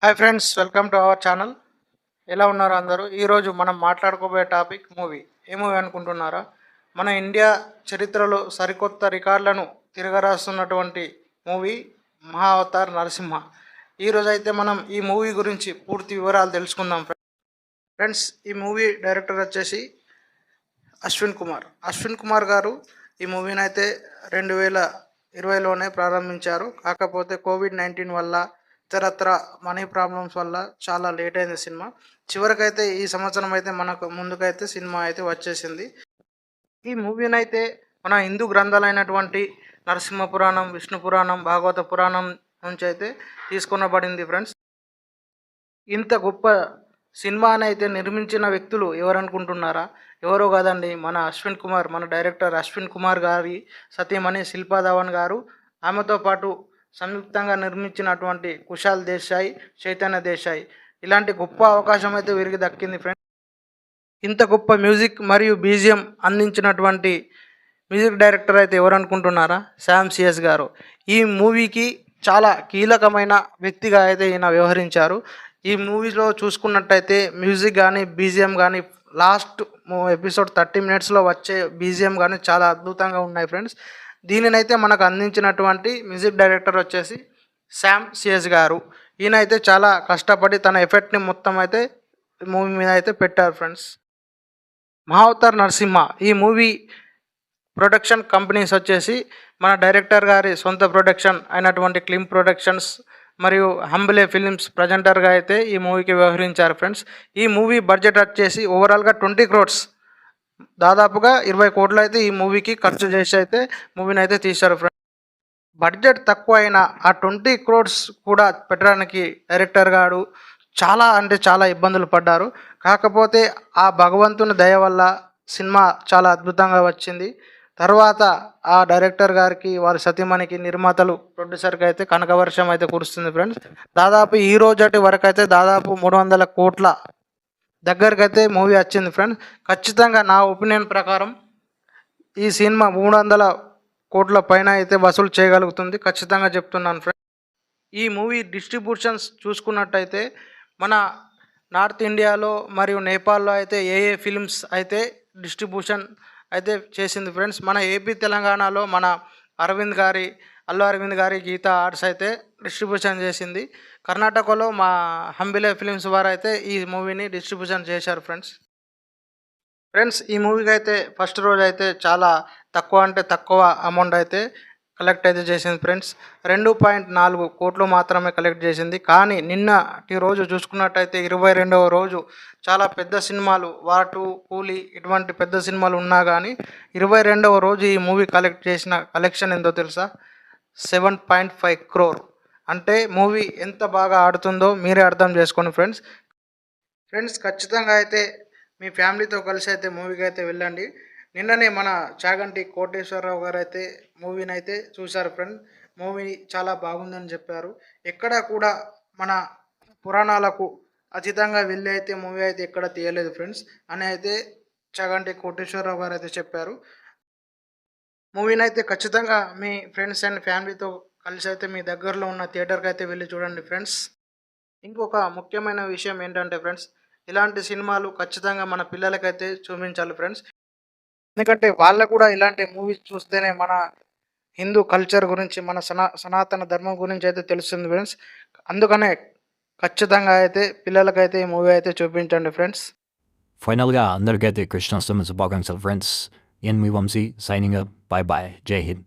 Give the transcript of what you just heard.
Hi friends, welcome to our channel. ఎలా ఉన్నారు అందరూ? ఈరోజు మనం మాట్లాడుకోబోయే టాపిక్ మూవీ. ఏ మూవీ అనుకుంటున్నారా? మన ఇండియా చరిత్రలో సరికొత్త రికార్డులను తిరగరాస్తున్నటువంటి మూవీ మహా అవతార్ నరసింహ. ఈరోజు అయితే మనం ఈ మూవీ గురించి పూర్తి వివరాలు తెలుసుకుందాం. ఫ్రెండ్స్, ఈ మూవీ డైరెక్టర్ వచ్చేసి అశ్విన్ కుమార్ గారు ఈ మూవీని అయితే 2020లోనే ప్రారంభించారు. కాకపోతే కోవిడ్-19 వల్ల ఇతరత్ర మనీ ప్రాబ్లమ్స్ వల్ల చాలా లేట్ అయింది సినిమా. చివరికైతే ఈ సంవత్సరం అయితే మనకు ముందుకైతే సినిమా అయితే వచ్చేసింది. ఈ మూవీని అయితే మన హిందూ గ్రంథాలైనటువంటి నరసింహ పురాణం, విష్ణు పురాణం, భాగవత పురాణం నుంచి అయితే తీసుకొనబడింది ఫ్రెండ్స్. ఇంత గొప్ప సినిమాని అయితే నిర్మించిన వ్యక్తులు ఎవరనుకుంటున్నారా? ఎవరో కాదండి, మన డైరెక్టర్ అశ్విన్ కుమార్ గారి సతీమణి శిల్పా ధవన్ గారు. ఆమెతో పాటు సంయుక్తంగా నిర్మించినటువంటి కుశాల్ దేశాయ్, చైతన్య దేశాయ్. ఇలాంటి గొప్ప అవకాశం అయితే వీరికి దక్కింది ఫ్రెండ్స్. ఇంత గొప్ప మ్యూజిక్ మరియు బీజిఎం అందించినటువంటి మ్యూజిక్ డైరెక్టర్ అయితే ఎవరు అనుకుంటున్నారా? శామ్ సిఎస్ గారు. ఈ మూవీకి చాలా కీలకమైన వ్యక్తిగా అయితే ఈయన వ్యవహరించారు. ఈ మూవీలో చూసుకున్నట్టయితే మ్యూజిక్ కానీ, బీజిఎం కానీ, లాస్ట్ ఎపిసోడ్ 30 మినిట్స్లో వచ్చే బీజిఎం కానీ చాలా అద్భుతంగా ఉన్నాయి ఫ్రెండ్స్. దీనినైతే మనకు అందించినటువంటి మ్యూజిక్ డైరెక్టర్ వచ్చేసి శామ్ సిఎస్ గారు. ఈయన అయితే చాలా కష్టపడి తన ఎఫెక్ట్ని మొత్తం అయితే మూవీ మీద అయితే పెట్టారు ఫ్రెండ్స్. మహావతార్ నరసింహ ఈ మూవీ ప్రొడక్షన్ కంపెనీస్ వచ్చేసి మన డైరెక్టర్ గారి సొంత ప్రొడక్షన్ అయినటువంటి క్లిమ్ ప్రొడక్షన్స్ మరియు హంబలే ఫిలిమ్స్ ప్రజెంటర్గా అయితే ఈ మూవీకి వ్యవహరించారు ఫ్రెండ్స్. ఈ మూవీ బడ్జెట్ వచ్చేసి ఓవరాల్గా 20 crores, దాదాపుగా 20 కోట్లు అయితే ఈ మూవీకి ఖర్చు చేసి అయితే మూవీని అయితే తీశారు ఫ్రెండ్స్. బడ్జెట్ తక్కువ అయినా ఆ 20 crores కూడా పెట్టడానికి డైరెక్టర్ గారు చాలా అంటే చాలా ఇబ్బందులు పడ్డారు. కాకపోతే ఆ భగవంతుని దయ వల్ల సినిమా చాలా అద్భుతంగా వచ్చింది. తర్వాత ఆ డైరెక్టర్ గారికి, వారి సతీమణికి, నిర్మాతలు, ప్రొడ్యూసర్కి అయితే కనకవర్షం అయితే కురుస్తుంది ఫ్రెండ్స్. దాదాపు ఈ రోజటి వరకు అయితే దాదాపు 300 కోట్ల దగ్గరికి అయితే మూవీ వచ్చింది ఫ్రెండ్స్. ఖచ్చితంగా నా ఒపీనియన్ ప్రకారం ఈ సినిమా 300 కోట్ల పైన అయితే వసూలు చేయగలుగుతుంది, ఖచ్చితంగా చెప్తున్నాను ఫ్రెండ్స్. ఈ మూవీ డిస్ట్రిబ్యూషన్స్ చూసుకున్నట్టయితే మన నార్త్ ఇండియాలో మరియు నేపాల్లో అయితే ఏఏ ఫిల్మ్స్ అయితే డిస్ట్రిబ్యూషన్ అయితే చేసింది ఫ్రెండ్స్. మన ఏపీ తెలంగాణలో మన అల్లు అరవింద్ గారి గీతా ఆర్ట్స్ అయితే డిస్ట్రిబ్యూషన్ చేసింది. కర్ణాటకలో మా హంబిలే ఫిలిమ్స్ వారు అయితే ఈ మూవీని డిస్ట్రిబ్యూషన్ చేశారు ఫ్రెండ్స్. ఈ మూవీకి అయితే ఫస్ట్ రోజు అయితే చాలా తక్కువ అమౌంట్ అయితే కలెక్ట్ అయితే చేసింది ఫ్రెండ్స్. 2.4 కోట్లు మాత్రమే కలెక్ట్ చేసింది. కానీ నిన్నటి రోజు చూసుకున్నట్టయితే 22వ రోజు చాలా పెద్ద సినిమాలు, వాటు, కూలీ ఇటువంటి పెద్ద సినిమాలు ఉన్నా కానీ 22వ రోజు ఈ మూవీ కలెక్ట్ చేసిన కలెక్షన్ ఎంతో తెలుసా? 7.5 crore. అంటే మూవీ ఎంత బాగా ఆడుతుందో మీరే అర్థం చేసుకోండి ఫ్రెండ్స్. ఖచ్చితంగా అయితే మీ ఫ్యామిలీతో కలిసి అయితే మూవీకి అయితే వెళ్ళండి. నిన్ననే మన చాగంటి కోటేశ్వరరావు గారు అయితే మూవీని అయితే చూశారు ఫ్రెండ్. మూవీ చాలా బాగుందని చెప్పారు. ఎక్కడా కూడా మన పురాణాలకు అతీతంగా వెళ్ళి అయితే మూవీ అయితే ఎక్కడ తీయలేదు ఫ్రెండ్స్ అని అయితే చాగంటి కోటేశ్వరరావు గారు అయితే చెప్పారు. మూవీని అయితే ఖచ్చితంగా మీ ఫ్రెండ్స్ అండ్ ఫ్యామిలీతో కలిసి అయితే మీ దగ్గరలో ఉన్న థియేటర్కి అయితే వెళ్ళి చూడండి ఫ్రెండ్స్. ఇంకొక ముఖ్యమైన విషయం ఏంటంటే ఫ్రెండ్స్, ఇలాంటి సినిమాలు ఖచ్చితంగా మన పిల్లలకైతే చూపించాలి ఫ్రెండ్స్. ఎందుకంటే వాళ్ళకు కూడా ఇలాంటి మూవీస్ చూస్తేనే మన హిందూ కల్చర్ గురించి, మన సనాతన ధర్మం గురించి అయితే తెలుస్తుంది ఫ్రెండ్స్. అందుకనే ఖచ్చితంగా అయితే పిల్లలకైతే ఈ మూవీ అయితే చూపించండి ఫ్రెండ్స్. Finalga అందరికైతే కృష్ణాష్టమి శుభాకాంక్షలు friends. And me Vamshi signing up. Bye bye. జై హింద్.